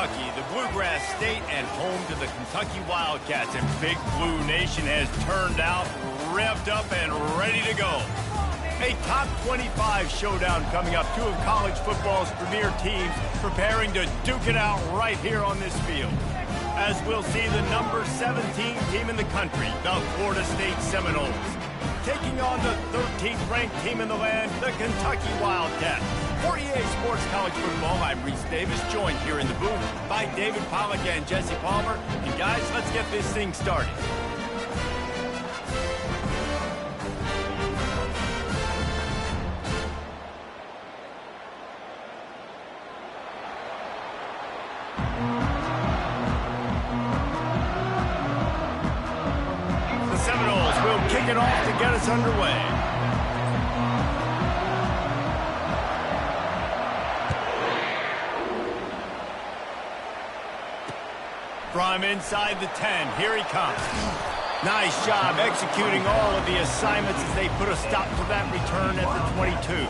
Kentucky, the Bluegrass State and home to the Kentucky Wildcats. And Big Blue Nation has turned out, revved up, and ready to go. A top 25 showdown coming up. Two of college football's premier teams preparing to duke it out right here on this field. As we'll see the number 17 team in the country, the Florida State Seminoles, taking on the 13th ranked team in the land, the Kentucky Wildcats. For EA Sports College Football, I'm Reese Davis, joined here in the booth by David Pollack and Jesse Palmer. And guys, let's get this thing started. The Seminoles will kick it off to get us underway. From inside the 10, here he comes. Nice job executing all of the assignments as they put a stop to that return at the 22.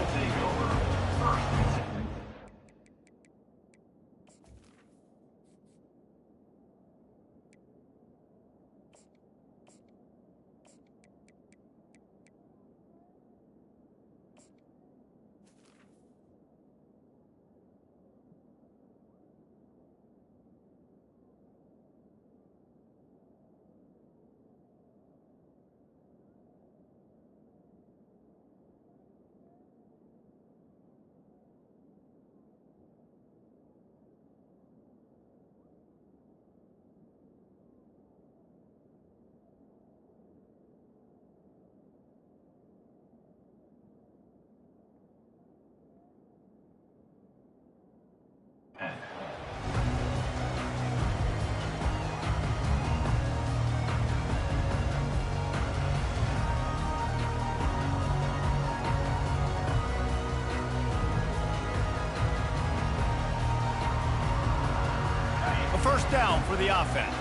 First down for the offense.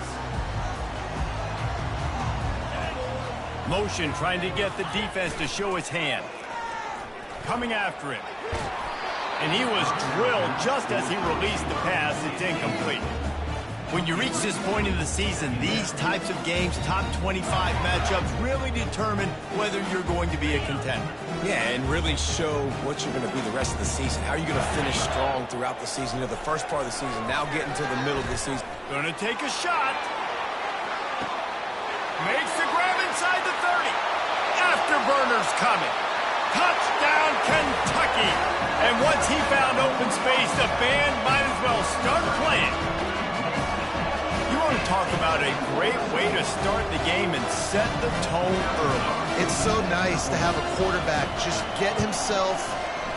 Motion trying to get the defense to show his hand. Coming after him. And he was drilled just as he released the pass. It's incomplete. When you reach this point in the season, these types of games, top 25 matchups, really determine whether you're going to be a contender. Yeah, and really show what you're going to be the rest of the season. How are you going to finish strong throughout the season? You know, the first part of the season, now getting to the middle of the season. Going to take a shot. Makes the grab inside the 30. Afterburner's coming. Touchdown, Kentucky. And once he found open space, the band might as well start playing. You want to talk about a great way to start the game and set the tone early. It's so nice to have a quarterback just get himself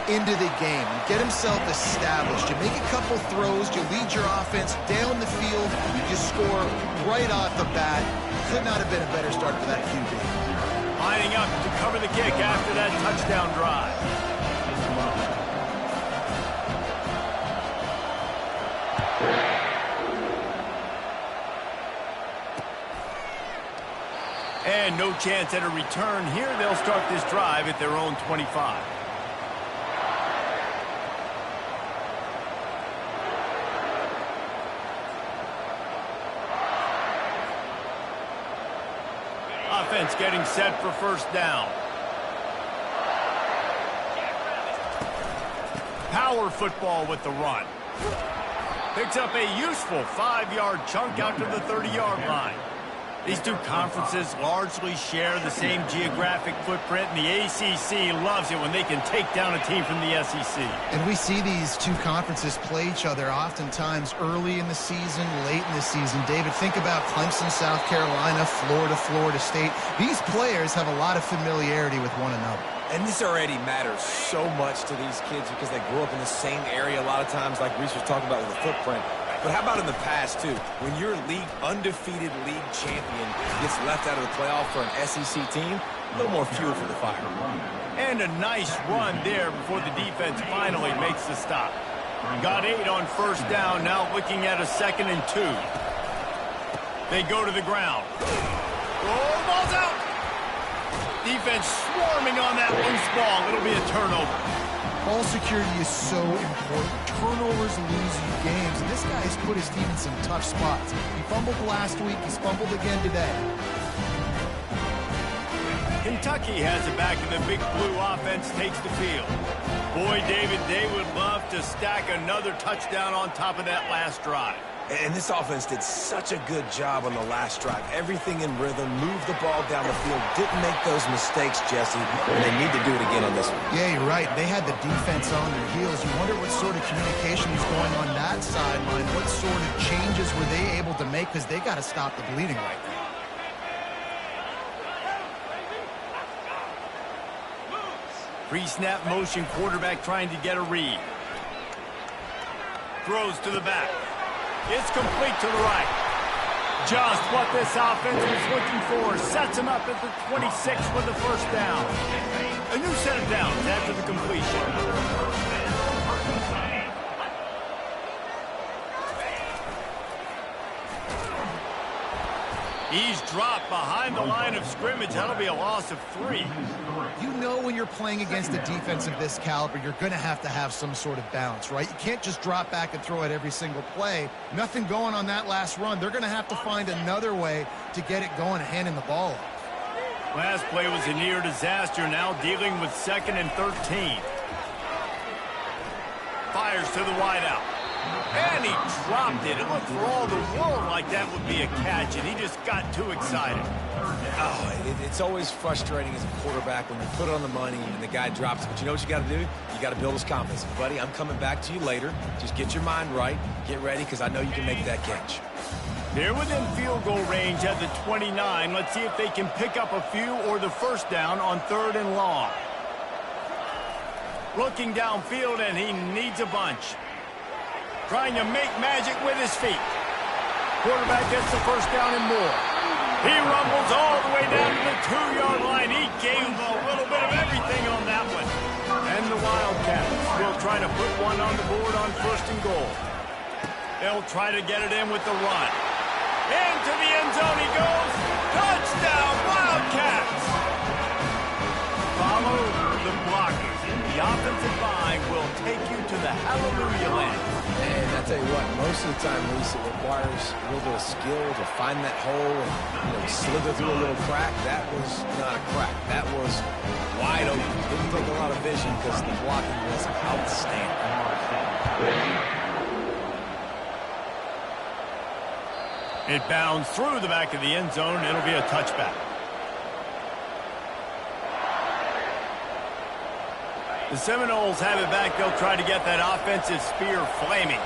into the game, get himself established. You make a couple throws, you lead your offense down the field, you score right off the bat. Could not have been a better start for that QB. Lining up to cover the kick after that touchdown drive. And no chance at a return here. They'll start this drive at their own 25. Offense getting set for first down. Power football with the run. Picks up a useful 5-yard chunk out to the 30-yard line. These two conferences largely share the same geographic footprint, and the ACC loves it when they can take down a team from the SEC. And we see these two conferences play each other oftentimes early in the season, late in the season. David, think about Clemson, South Carolina, Florida, Florida State. These players have a lot of familiarity with one another. And this already matters so much to these kids because they grew up in the same area a lot of times, like Reese was talking about with the footprint. But how about in the past, too? When your undefeated league champion gets left out of the playoff for an SEC team, a little more fuel for the fire. And a nice run there before the defense finally makes the stop. Got 8 on first down, now looking at a 2nd and 2. They go to the ground. Oh, ball's out! Defense swarming on that loose ball. It'll be a turnover. Ball security is so important. Turnovers lose you games, and this guy has put his team in some tough spots. He fumbled last week. He's fumbled again today. Kentucky has it back, and the Big Blue offense takes the field. Boy, David, they would love to stack another touchdown on top of that last drive. And this offense did such a good job on the last drive. Everything in rhythm, moved the ball down the field, didn't make those mistakes, Jesse, and they need to do it again on this one. Yeah, you're right. They had the defense on their heels. You wonder what sort of communication was going on that sideline. What sort of changes were they able to make, because they got to stop the bleeding right now. Pre-snap motion, quarterback trying to get a read. Throws to the back. It's complete to the right. Just what this offense was looking for. Sets him up at the 26 with the first down. A new set of downs after the completion. He's dropped behind the line of scrimmage. That'll be a loss of 3. You know when you're playing against a defense of this caliber, you're going to have some sort of balance, right? You can't just drop back and throw it every single play. Nothing going on that last run. They're going to have to find another way to get it going and handing the ball off. Last play was a near disaster. Now dealing with 2nd and 13. Fires to the wideout. And he dropped it. It looked for all the world like that would be a catch, and he just got too excited. Oh, it's always frustrating as a quarterback when you put it on the money and the guy drops it. But you know what you got to do? You got to build his confidence. Buddy, I'm coming back to you later. Just get your mind right. Get ready, because I know you can make that catch. They're within field goal range at the 29. Let's see if they can pick up a few or the first down on 3rd and long. Looking downfield, and he needs a bunch. Trying to make magic with his feet. Quarterback gets the first down and more. He rumbles all the way down to the 2-yard line. He gave a little bit of everything on that one. And the Wildcats will try to put one on the board on 1st and goal. They'll try to get it in with the run. Into the end zone he goes. Touchdown, Wildcats! Follow the blockers. The offensive line will take you to the hallelujah land. And I tell you what, most of the time, Reese, it requires a little bit of skill to find that hole and slither through a little crack. That was not a crack. That was wide open. Didn't take a lot of vision because the blocking was outstanding. It bounds through the back of the end zone. It'll be a touchback. The Seminoles have it back. They'll try to get that offensive spear flaming.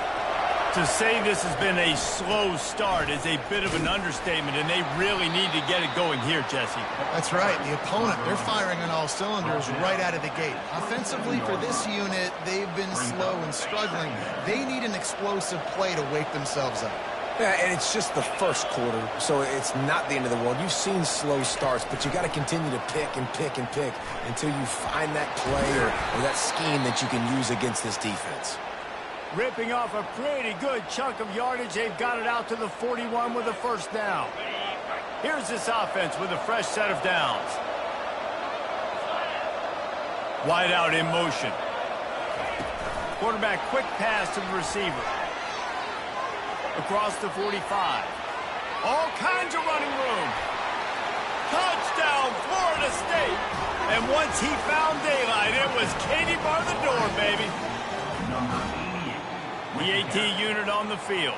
To say this has been a slow start is a bit of an understatement, and they really need to get it going here, Jesse. That's right. The opponent, they're firing on all cylinders right out of the gate. Offensively, for this unit, they've been slow and struggling. They need an explosive play to wake themselves up. Yeah, and it's just the first quarter, so it's not the end of the world. You've seen slow starts, but you got to continue to pick and pick and pick until you find that play or that scheme that you can use against this defense. Ripping off a pretty good chunk of yardage. They've got it out to the 41 with a first down. Here's this offense with a fresh set of downs. Wide out in motion. Quarterback quick pass to the receiver. Across the 45. All kinds of running room. Touchdown, Florida State. And once he found daylight, it was Katie bar the door, baby. The AT unit on the field.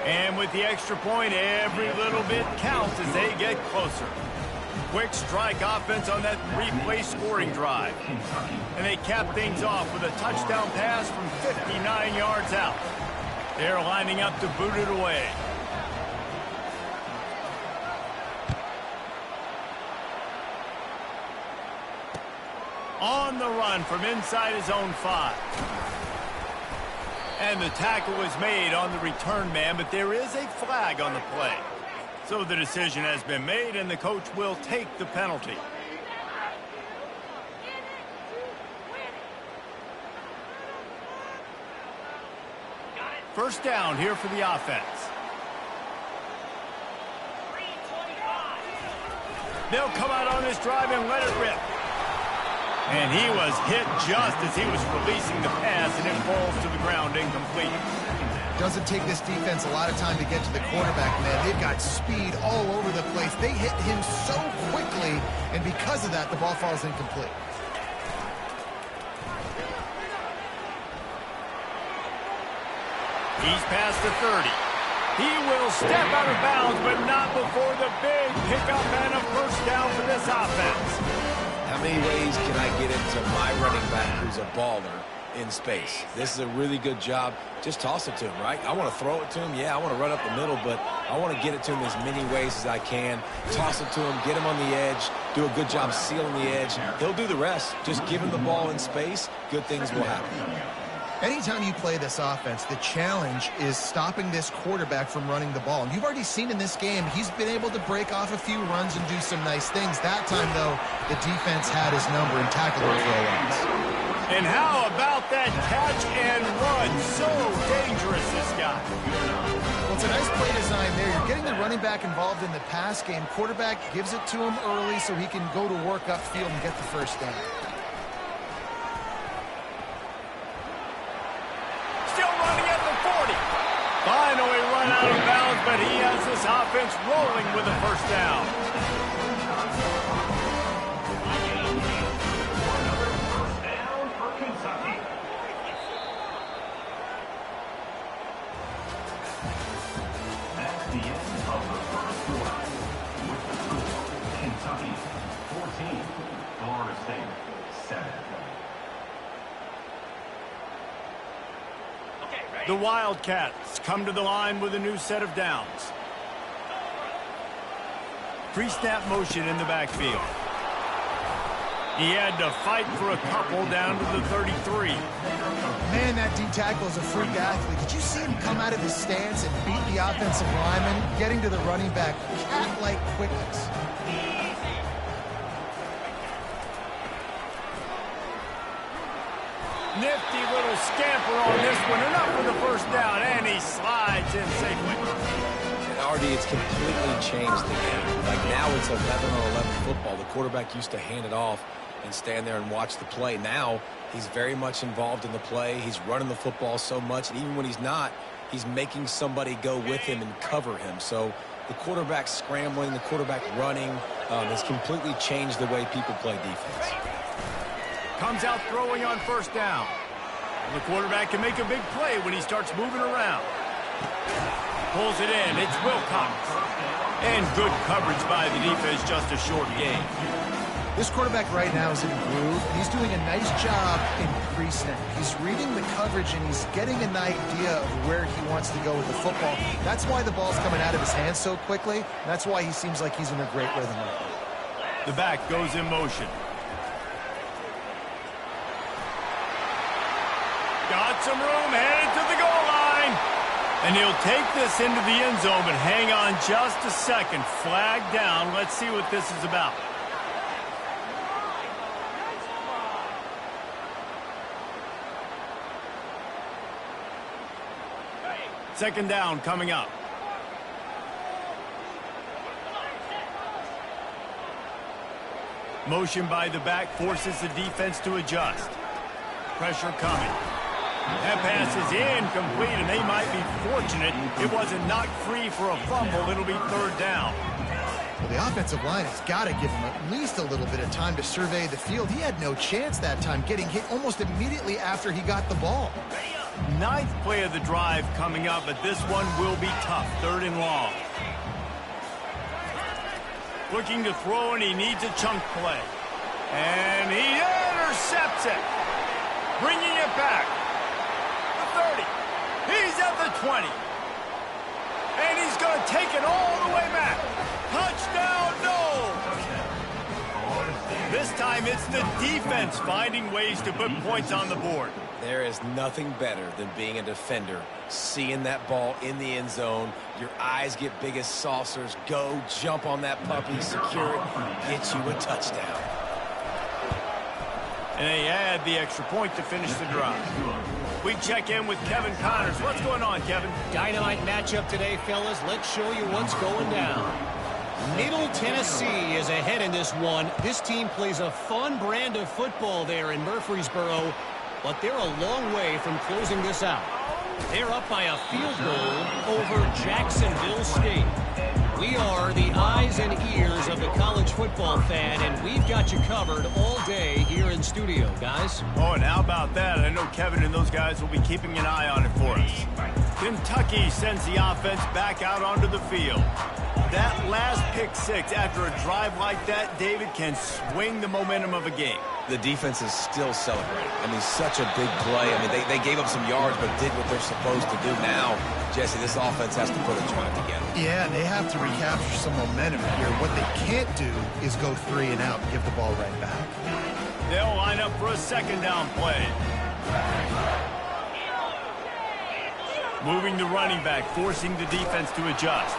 And with the extra point, every little bit counts as they get closer. Quick strike offense on that replay scoring drive. And they cap things off with a touchdown pass from 59 yards out. They're lining up to boot it away. On the run from inside his own 5. And the tackle is made on the return man, but there is a flag on the play. So the decision has been made, and the coach will take the penalty. First down here for the offense. They'll come out on this drive and let it rip. And he was hit just as he was releasing the pass, and it falls to the ground incomplete. Doesn't take this defense a lot of time to get to the quarterback, man. They've got speed all over the place. They hit him so quickly, and because of that, the ball falls incomplete. He's past the 30. He will step out of bounds, but not before the big pickup and a first down for this offense. How many ways can I get into my running back who's a baller in space? This is a really good job. Just toss it to him, right? I want to throw it to him. Yeah, I want to run up the middle, but I want to get it to him as many ways as I can. Toss it to him, get him on the edge, do a good job sealing the edge. He'll do the rest. Just give him the ball in space. Good things will happen. Anytime you play this offense, the challenge is stopping this quarterback from running the ball. And you've already seen in this game, he's been able to break off a few runs and do some nice things. That time, though, the defense had his number and tackled him for a loss. And how about that catch and run? So dangerous, this guy. Well, it's a nice play design there. You're getting the running back involved in the pass game. Quarterback gives it to him early so he can go to work upfield and get the first down. Finally run out of bounds, but he has this offense rolling with a first down. For Kentucky. That's the end of the first quarter. With the score, Kentucky 14, Florida State 7. The Wildcats come to the line with a new set of downs. Pre-snap motion in the backfield. He had to fight for a couple down to the 33. Man, that D-tackle is a freak athlete. Did you see him come out of his stance and beat the offensive lineman, getting to the running back? Cat-like quickness. Nifty little scamper on this one. Enough for the first down, and he slides in safely. And RD, it's completely changed the game. Like now it's 11-on-11 football. The quarterback used to hand it off and stand there and watch the play. Now he's very much involved in the play. He's running the football so much, and even when he's not, he's making somebody go with him and cover him. So the quarterback scrambling, the quarterback running has completely changed the way people play defense. Comes out throwing on first down. And the quarterback can make a big play when he starts moving around. Pulls it in. It's Wilcox. And good coverage by the defense, just a short gain. This quarterback right now is in a groove, and he's doing a nice job in pre-snap. He's reading the coverage, and he's getting an idea of where he wants to go with the football. That's why the ball's coming out of his hands so quickly. That's why he seems like he's in a great rhythm right now. The back goes in motion. Got some room, headed to the goal line. And he'll take this into the end zone, but hang on just a second. Flag down. Let's see what this is about. Second down coming up. Motion by the back forces the defense to adjust. Pressure coming. That pass is incomplete, and they might be fortunate it wasn't knocked free for a fumble. It'll be third down. Well, the offensive line has got to give him at least a little bit of time to survey the field. He had no chance that time, getting hit almost immediately after he got the ball. Ninth play of the drive coming up, but this one will be tough. Third and long. Looking to throw, and he needs a chunk play. And he intercepts it. Bringing it back. The 30. He's at the 20. And he's going to take it all the way back. Touchdown, no! This time it's the defense finding ways to put points on the board. There is nothing better than being a defender, seeing that ball in the end zone. Your eyes get big as saucers. Go, jump on that puppy, secure it, get you a touchdown. And they add the extra point to finish the drive. We check in with Kevin Connors. What's going on, Kevin? Dynamite matchup today, fellas. Let's show you what's going down. Middle Tennessee is ahead in this one. This team plays a fun brand of football there in Murfreesboro, but they're a long way from closing this out. They're up by a field goal over Jacksonville State. We are the eyes and ears of the college football fan, and we've got you covered all day here in studio, guys. Oh, and how about that? I know Kevin and those guys will be keeping an eye on it for us. Kentucky sends the offense back out onto the field. That last pick six after a drive like that, David, can swing the momentum of a game. The defense is still celebrating. I mean, such a big play. I mean, they gave up some yards but did what they're supposed to do. Now, Jesse, this offense has to put a drive together. Yeah, they have to recapture some momentum here. What they can't do is go 3 and out and give the ball right back. They'll line up for a second down play. Moving the running back, forcing the defense to adjust.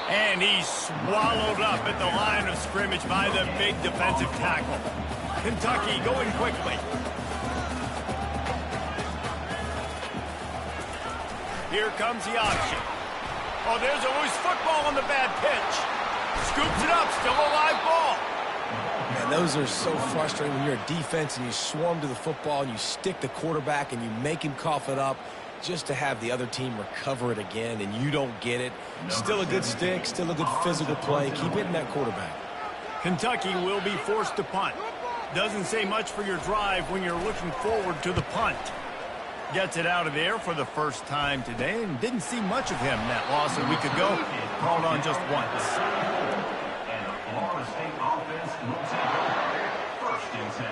And he's swallowed up at the line of scrimmage by the big defensive tackle. Kentucky going quickly. Here comes the option. Oh, there's a loose football on the bad pitch. Scoops it up, still a live ball. Man, those are so frustrating when you're a defense and you swarm to the football and you stick the quarterback and you make him cough it up just to have the other team recover it again and you don't get it. Still a good stick, still a good physical play. Keep hitting that quarterback. Kentucky will be forced to punt. Doesn't say much for your drive when you're looking forward to the punt. Gets it out of there for the first time today and didn't see much of him that loss a week ago. Called on just once. And the Florida State offense will take over. 1st and 10.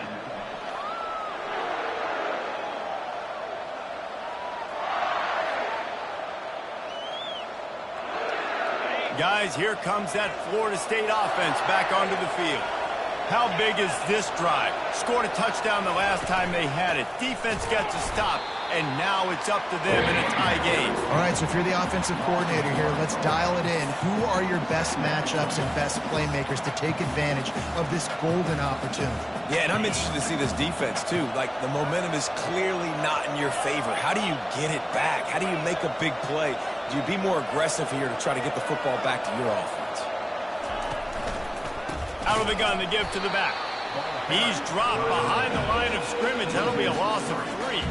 Guys, here comes that Florida State offense back onto the field. How big is this drive? Scored a touchdown the last time they had it. Defense gets a stop, and now it's up to them in a tie game. All right, so if you're the offensive coordinator here, let's dial it in. Who are your best matchups and best playmakers to take advantage of this golden opportunity? Yeah, and I'm interested to see this defense, too. Like, the momentum is clearly not in your favor. How do you get it back? How do you make a big play? Do you be more aggressive here to try to get the football back to your offense? Out of the gun to give to the back. He's dropped behind the line of scrimmage. That'll be a loss of 3.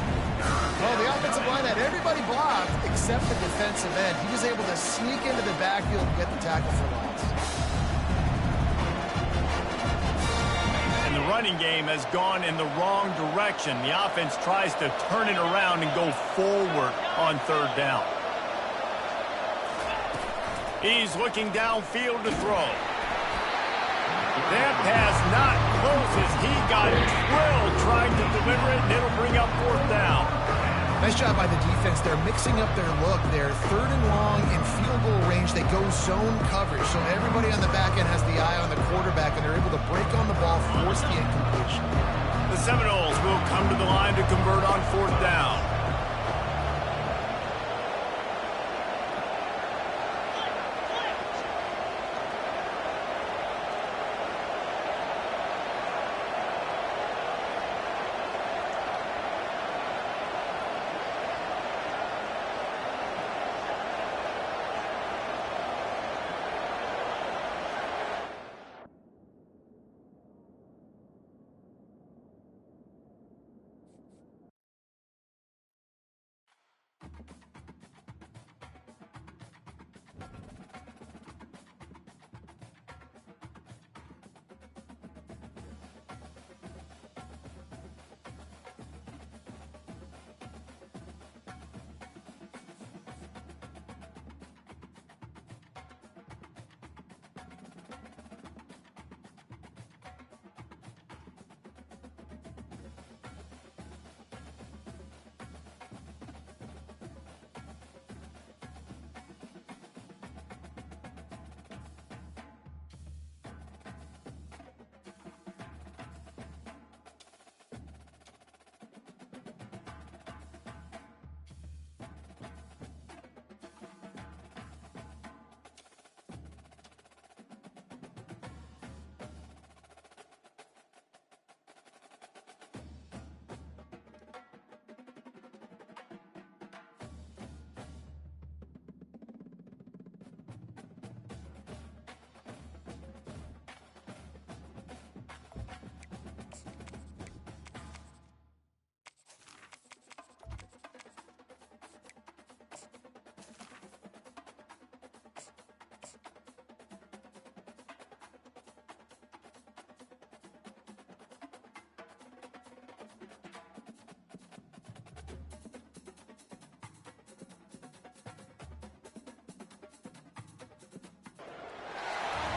Well, the offensive line had everybody blocked except the defensive end. He was able to sneak into the backfield and get the tackle for loss. And the running game has gone in the wrong direction. The offense tries to turn it around and go forward on 3rd down. He's looking downfield to throw. That pass not close as he got drilled trying to deliver it, and it'll bring up 4th down. Nice job by the defense. They're mixing up their look. They're 3rd and long in field goal range. They go zone coverage, so everybody on the back end has the eye on the quarterback, and they're able to break on the ball, force the incompletion. The Seminoles will come to the line to convert on 4th down.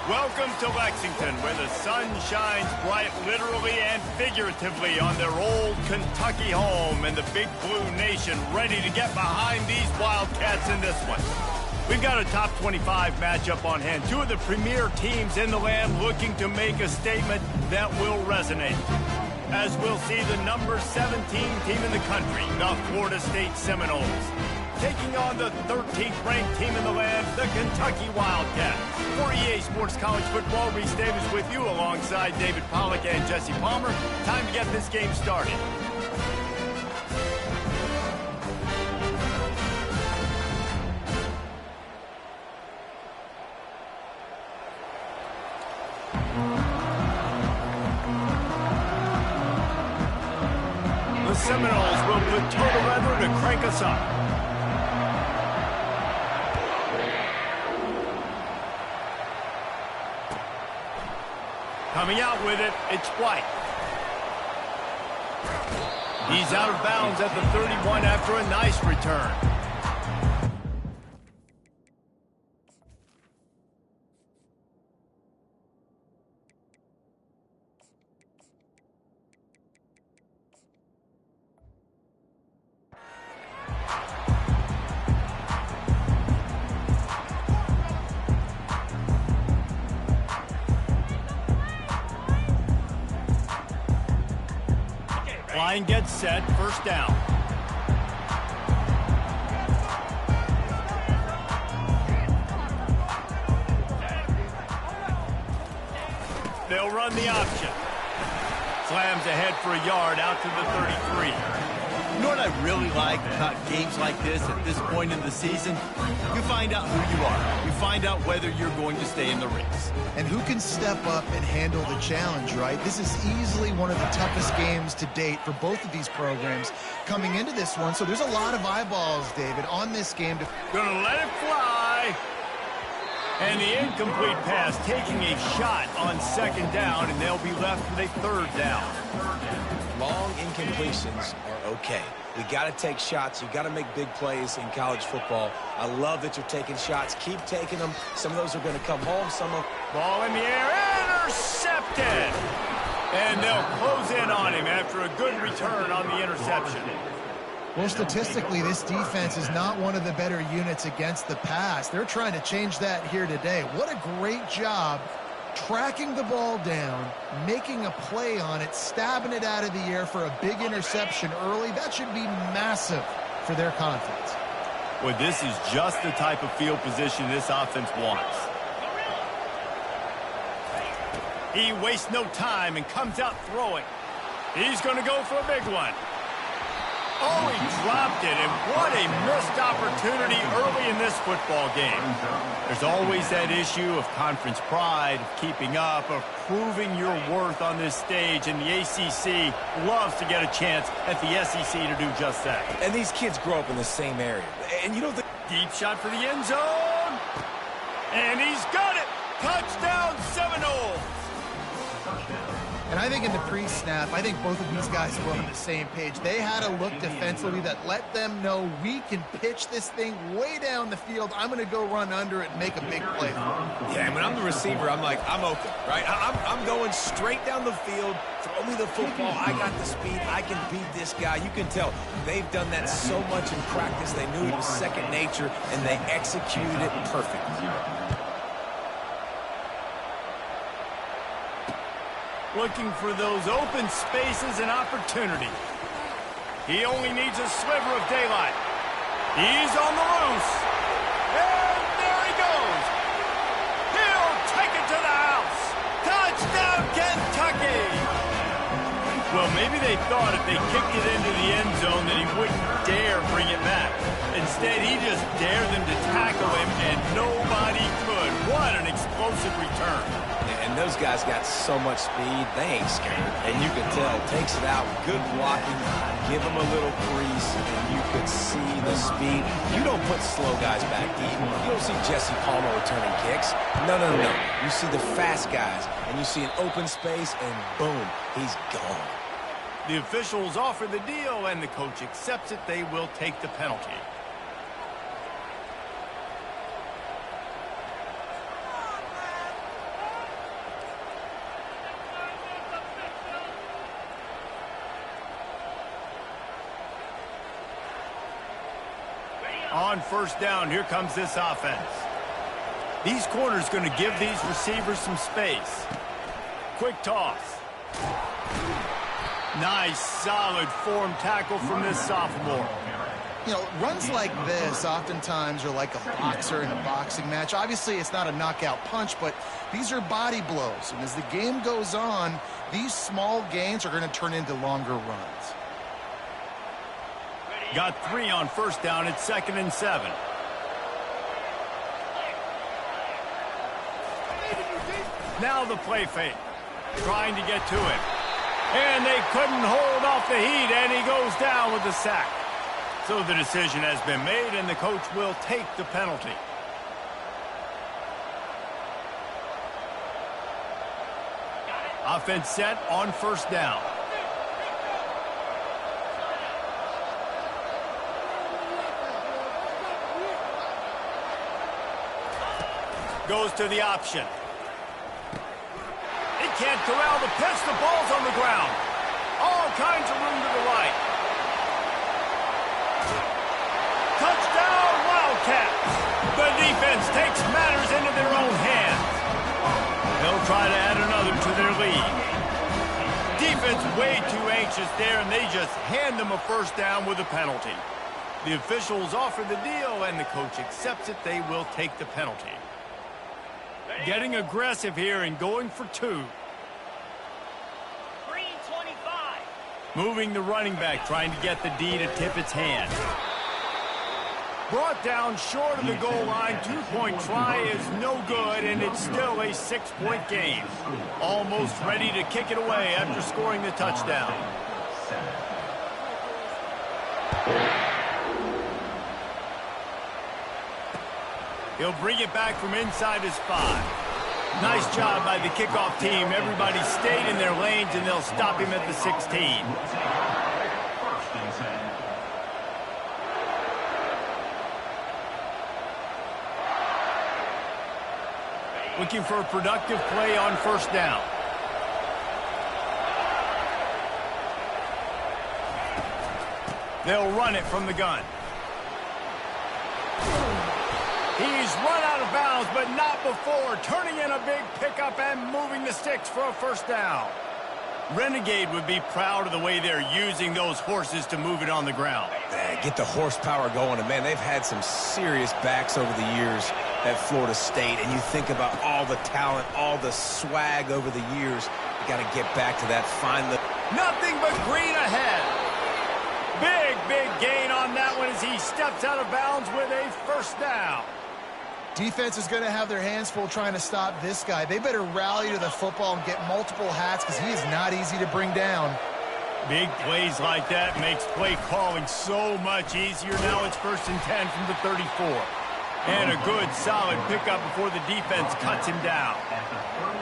Welcome to Lexington, where the sun shines bright literally and figuratively on their old Kentucky home, and the Big Blue Nation ready to get behind these Wildcats in this one. We've got a top 25 matchup on hand. Two of the premier teams in the land looking to make a statement that will resonate. As we'll see the number 17 team in the country, the Florida State Seminoles, taking on the 13th ranked team in the land, the Kentucky Wildcats. For EA Sports College Football, Reese Davis with you alongside David Pollack and Jesse Palmer. Time to get this game started. The Seminoles will put total weather to crank us up. Coming out with it, it's White. He's out of bounds at the 31 after a nice return. Line gets set, first down. They'll run the option. Slams ahead for a yard out to the 33. You know what I really like about games like this at this point in the season? You find out who you are. You find out whether you're going to stay in the race. And who can step up and handle the challenge, right? This is easily one of the toughest games to date for both of these programs coming into this one. So there's a lot of eyeballs, David, on this game. Gonna let it fly. And the incomplete pass taking a shot on second down, and they'll be left with a third down. Long incompletions are okay. We got to take shots. You got to make big plays in college football. I love that you're taking shots. Keep taking them. Some of those are going to come home. Some of Ball in the air, intercepted. And they'll close in on him after a good return on the interception. Well, statistically, this defense is not one of the better units against the pass. They're trying to change that here today. What a great job tracking the ball down, making a play on it, stabbing it out of the air for a big interception early. That should be massive for their confidence. Well, this is just the type of field position this offense wants. He wastes no time and comes out throwing. He's going to go for a big one. Oh, he dropped it, and what a missed opportunity early in this football game. There's always that issue of conference pride, of keeping up, of proving your worth on this stage, and the ACC loves to get a chance at the SEC to do just that. And these kids grow up in the same area. And you know, Deep shot for the end zone. And he's got it. Touchdown, Seminoles. And I think in the pre-snap, I think both of these guys were on the same page. They had a look defensively that let them know we can pitch this thing way down the field. I'm going to go run under it and make a big play. yeah, and when I'm the receiver, I'm like, I'm open, right? I'm going straight down the field. Throw me the football. I got the speed. I can beat this guy. You can tell they've done that so much in practice. They knew it was second nature, and they executed it perfectly. Looking for those open spaces and opportunity. He only needs a sliver of daylight. He's on the loose. And there he goes. He'll take it to the house. Touchdown, Kentucky. Well, maybe they thought if they kicked it into the end zone that he wouldn't dare bring it back. Instead, he just dared them to tackle him, and nobody could. What an explosive return. And those guys got so much speed, they ain't scared. And you can tell, takes it out, good blocking, give them a little crease, and you could see the speed. You don't put slow guys back deep. You don't see Jesse Palmer returning kicks. No. You see the fast guys, and you see an open space, and boom, he's gone. The officials offer the deal, and the coach accepts it. They will take the penalty. On first down, here comes this offense. These corners going to give these receivers some space. Quick toss. Nice, solid form tackle from this sophomore. You know, runs like this oftentimes are like a boxer in a boxing match. Obviously, it's not a knockout punch, but these are body blows. And as the game goes on, these small gains are going to turn into longer runs. Got 3 on first down. It's 2nd and 7. Now the play fake. Trying to get to him. And they couldn't hold off the heat, and he goes down with the sack. So the decision has been made, and the coach will take the penalty. Offense set on first down. Goes to the option. He can't corral the pitch. The ball's on the ground. All kinds of room to the right. Touchdown, Wildcats. The defense takes matters into their own hands. They'll try to add another to their lead. Defense way too anxious there, and they just hand them a first down with a penalty. The officials offer the deal, and the coach accepts it. They will take the penalty. Getting aggressive here and going for 2. Moving the running back, trying to get the D to tip its hand. Brought down short of the goal line. 2-point try is no good, and it's still a 6-point game. Almost ready to kick it away after scoring the touchdown. He'll bring it back from inside his 5. Nice job by the kickoff team. Everybody stayed in their lanes, and they'll stop him at the 16. Looking for a productive play on first down. They'll run it from the gun. He's run out of bounds, but not before. Turning in a big pickup and moving the sticks for a first down. Renegade would be proud of the way they're using those horses to move it on the ground. Get the horsepower going. And, man, they've had some serious backs over the years at Florida State. And you think about all the talent, all the swag over the years. You got to get back to that fine look. Nothing but green ahead. Big gain on that one as he steps out of bounds with a first down. Defense is going to have their hands full trying to stop this guy. They better rally to the football and get multiple hats because he is not easy to bring down. Big plays like that makes play calling so much easier. Now it's 1st and 10 from the 34. And a good, solid pickup before the defense cuts him down.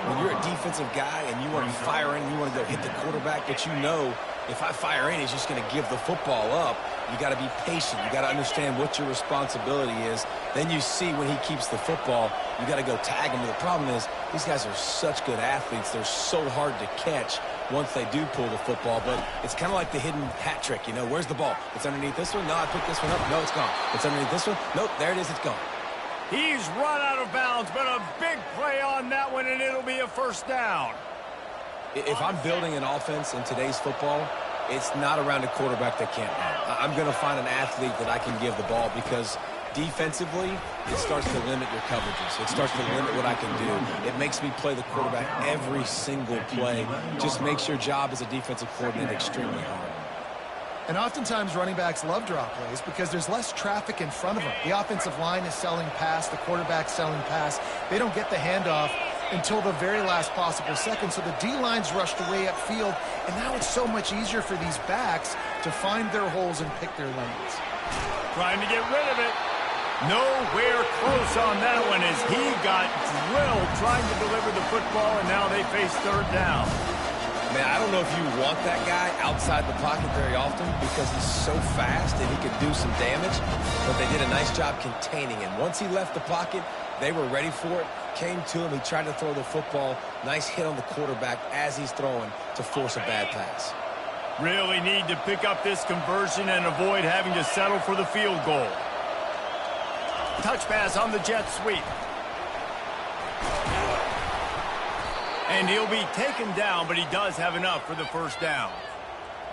When you're a defensive guy and you want to fire in, you want to go hit the quarterback, but you know if I fire in, he's just going to give the football up. You got to be patient. You got to understand what your responsibility is. Then you see when he keeps the football, you got to go tag him. But the problem is these guys are such good athletes. They're so hard to catch once they do pull the football. But it's kind of like the hidden hat trick. You know, where's the ball? It's underneath this one. No, I picked this one up. No, it's gone. It's underneath this one. Nope, there it is. It's gone. He's run out of bounds, but a big play on that one, and it'll be a first down. If I'm building an offense in today's football, it's not around a quarterback that can't run. I'm going to find an athlete that I can give the ball because defensively, it starts to limit your coverages. It starts to limit what I can do. It makes me play the quarterback every single play. Just makes your job as a defensive coordinator extremely hard. And oftentimes running backs love draw plays because there's less traffic in front of them. The offensive line is selling pass, the quarterback's selling pass. They don't get the handoff until the very last possible second, so the D-line's rushed away upfield, and now it's so much easier for these backs to find their holes and pick their lanes. Trying to get rid of it. Nowhere close on that one as he got drilled trying to deliver the football, and now they face 3rd down. Man, I don't know if you want that guy outside the pocket very often because he's so fast and he could do some damage, but they did a nice job containing him. Once he left the pocket, they were ready for it, came to him, he tried to throw the football. Nice hit on the quarterback as he's throwing to force a bad pass. Really need to pick up this conversion and avoid having to settle for the field goal. Touch pass on the jet sweep. And he'll be taken down, but he does have enough for the first down.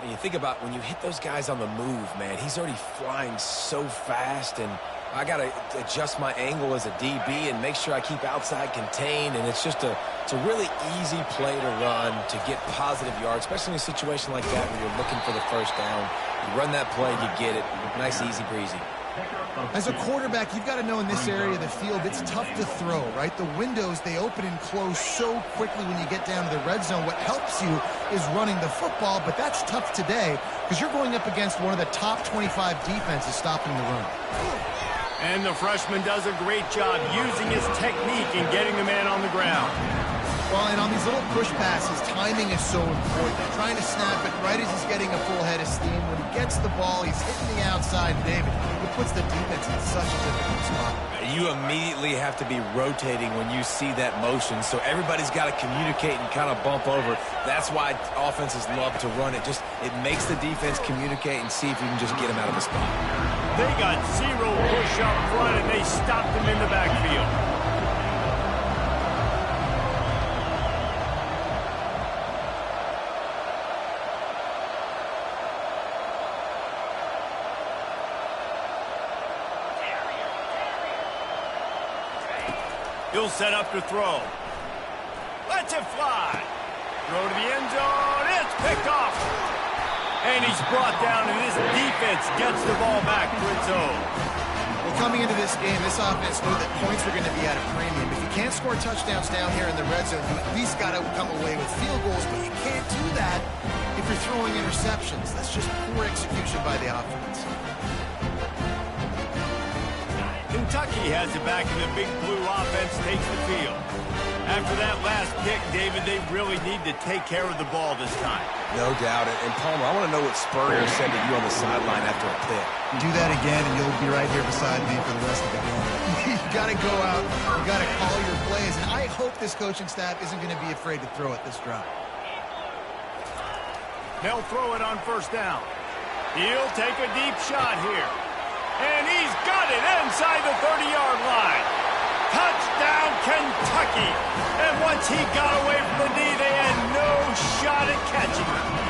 And you think about when you hit those guys on the move, man, he's already flying so fast, and I got to adjust my angle as a DB and make sure I keep outside contained, and it's a really easy play to run to get positive yards, especially in a situation like that where you're looking for the first down. You run that play, you get it. Nice, easy breezy. As a quarterback, you've got to know in this area of the field, it's tough to throw, right? The windows, they open and close so quickly when you get down to the red zone. What helps you is running the football, but that's tough today because you're going up against one of the top 25 defenses stopping the run. And the freshman does a great job using his technique and getting the man on the ground. Well, and on these little push passes, timing is so important. Trying to snap it right as he's getting a full head of steam. When he gets the ball, he's hitting the outside. David, it puts the defense in such a difficult spot. You immediately have to be rotating when you see that motion, so everybody's got to communicate and kind of bump over. That's why offenses love to run it. It makes the defense communicate and see if you can just get him out of the spot. They got zero push up front, and they stopped him in the backfield. He'll set up to throw. Lets it fly. Throw to the end zone. It's picked off. And he's brought down, and this defense gets the ball back to its own. Well, coming into this game, this offense knew that points were going to be at a premium. If you can't score touchdowns down here in the red zone, you at least got to come away with field goals, but you can't do that if you're throwing interceptions. That's just poor execution by the offense. Kentucky has it back, and the Big Blue offense takes the field. After that last pick, David, they really need to take care of the ball this time. No doubt. And Palmer, I want to know what Spurrier said to you on the sideline after a pick. Do that again, and you'll be right here beside me for the rest of the game. You got to go out. You got to call your plays, and I hope this coaching staff isn't going to be afraid to throw it this drive. They'll throw it on first down. He'll take a deep shot here. And he's got it inside the 30-yard line. Touchdown, Kentucky. And once he got away from the knee, they had no shot at catching him.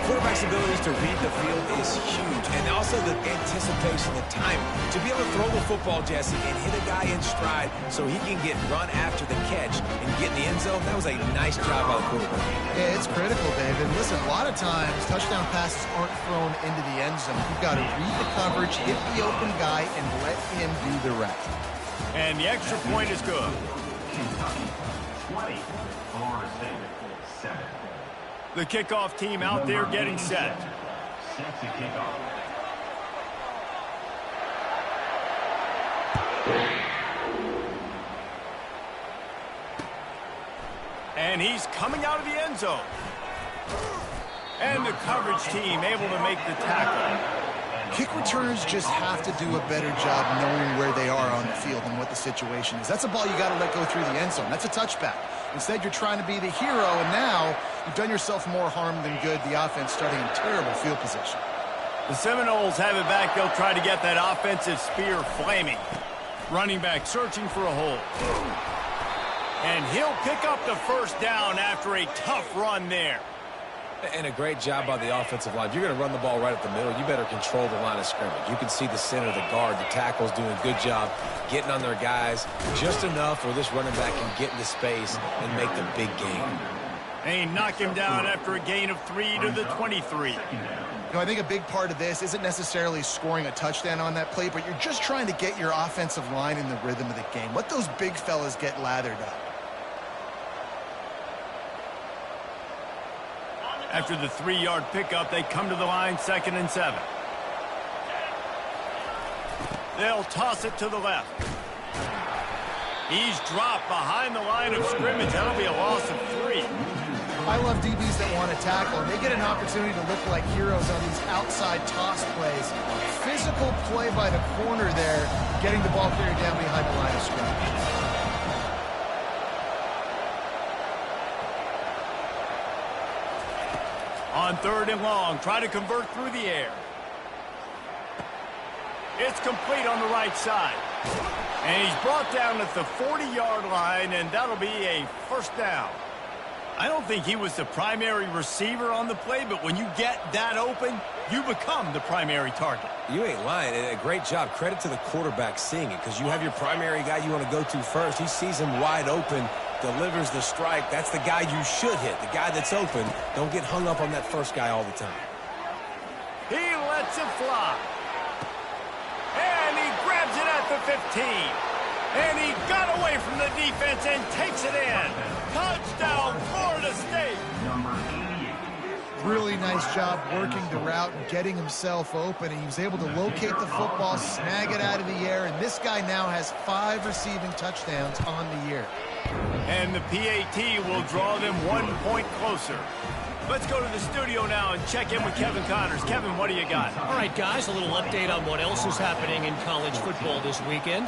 Quarterback's abilities to read the field is huge, and also the anticipation, the time to be able to throw the football, Jesse, and hit a guy in stride so he can get run after the catch and get in the end zone. That was a nice job by the quarterback. Yeah, it's critical, David. Listen, a lot of times touchdown passes aren't thrown into the end zone. You've got to read the coverage, hit the open guy, and let him do the rest. And the extra point is good. Kentucky 20, Florida State 7. The kickoff team out there getting set. Set to kick off. And he's coming out of the end zone. And the coverage team able to make the tackle. Kick returners just have to do a better job knowing where they are on the field and what the situation is. That's a ball you got to let go through the end zone. That's a touchback. Instead, you're trying to be the hero, and now you've done yourself more harm than good. The offense starting in terrible field position. The Seminoles have it back. They'll try to get that offensive spear flaming. Running back searching for a hole. And he'll pick up the first down after a tough run there. And a great job by the offensive line. If you're going to run the ball right up the middle, you better control the line of scrimmage. You can see the center, the guard, the tackles doing a good job getting on their guys just enough where this running back can get into space and make the big gain. And knock him down after a gain of 3 to the 23. You know, I think a big part of this isn't necessarily scoring a touchdown on that play, but you're just trying to get your offensive line in the rhythm of the game. Let those big fellas get lathered up. After the 3-yard pickup, they come to the line 2nd and 7. They'll toss it to the left. He's dropped behind the line of scrimmage. That'll be a loss of 3. I love DBs that want to tackle, and they get an opportunity to look like heroes on these outside toss plays. Physical play by the corner there, getting the ball carried down behind the line of scrimmage. On 3rd and long, try to convert through the air. It's complete on the right side. And he's brought down at the 40-yard line, and that'll be a first down. I don't think he was the primary receiver on the play, but when you get that open, you become the primary target. You ain't lying. And a great job. Credit to the quarterback seeing it, because you have your primary guy you want to go to first. He sees him wide open, delivers the strike. That's the guy you should hit, the guy that's open. Don't get hung up on that first guy all the time. He lets it fly. And he grabs it at the 15. And he got away from the defense and takes it in. Touchdown, Florida State. Really nice job working the route and getting himself open. He was able to locate the football, snag it out of the air, and this guy now has 5 receiving touchdowns on the year. And the PAT will draw them 1 point closer. Let's go to the studio now and check in with Kevin Connors. Kevin, what do you got? All right, guys, a little update on what else is happening in college football this weekend.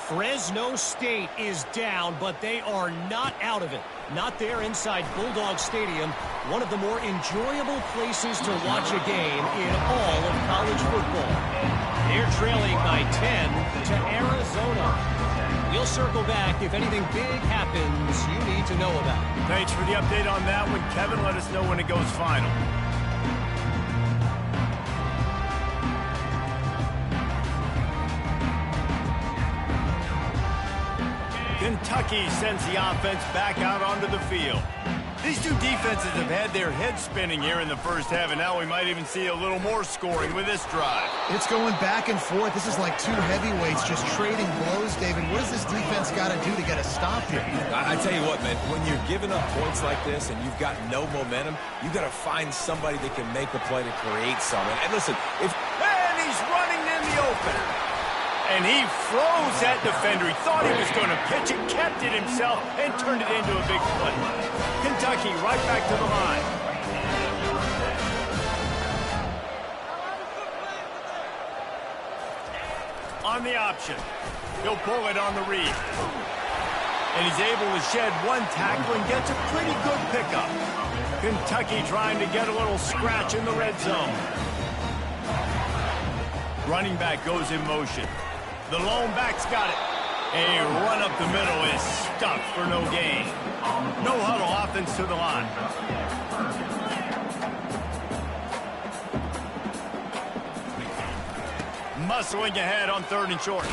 Fresno State is down, but they are not out of it. Not there inside Bulldog Stadium, one of the more enjoyable places to watch a game in all of college football. They're trailing by 10 to Arizona. We'll circle back if anything big happens you need to know about. Thanks for the update on that one, Kevin. Let us know when it goes final. Kentucky sends the offense back out onto the field. These two defenses have had their heads spinning here in the first half, and now we might even see a little more scoring with this drive. It's going back and forth. This is like two heavyweights just trading blows, David. What does this defense got to do to get a stop here? I tell you what, man, when you're giving up points like this and you've got no momentum, you've got to find somebody that can make a play to create something. And listen, And he's running in the open. And he froze that defender. He thought he was going to pitch it, kept it himself, and turned it into a big play. Kentucky right back to the line. On the option. He'll pull it on the read. And he's able to shed one tackle and gets a pretty good pickup. Kentucky trying to get a little scratch in the red zone. Running back goes in motion. The lone back's got it. A run up the middle is stuck for no gain. No huddle, offense to the line. Muscling ahead on 3rd and short.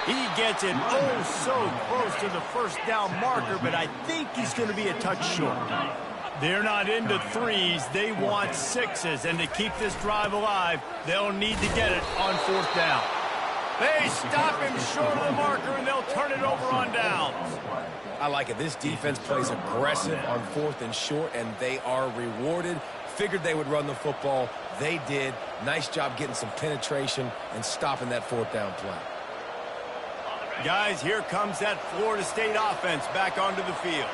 He gets it so close to the first down marker, but I think he's going to be a touch short. They're not into 3s, they want 6s, and to keep this drive alive, they'll need to get it on 4th down. They stop him short of the marker, and they'll turn it over on downs. I like it. This defense plays aggressive on 4th and short, and they are rewarded. Figured they would run the football. They did. Nice job getting some penetration and stopping that 4th down play. Guys, here comes that Florida State offense back onto the field.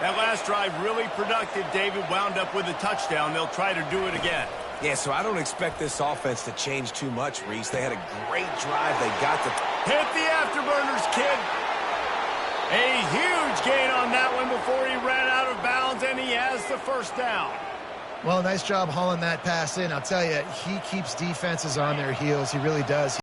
That last drive really productive. David wound up with a touchdown. They'll try to do it again. Yeah, so I don't expect this offense to change too much, Reese. They had a great drive. They got the... Hit the afterburners, kid. A huge gain on that one before he ran out of bounds, and he has the first down. Well, nice job hauling that pass in. I'll tell you, he keeps defenses on their heels. He really does.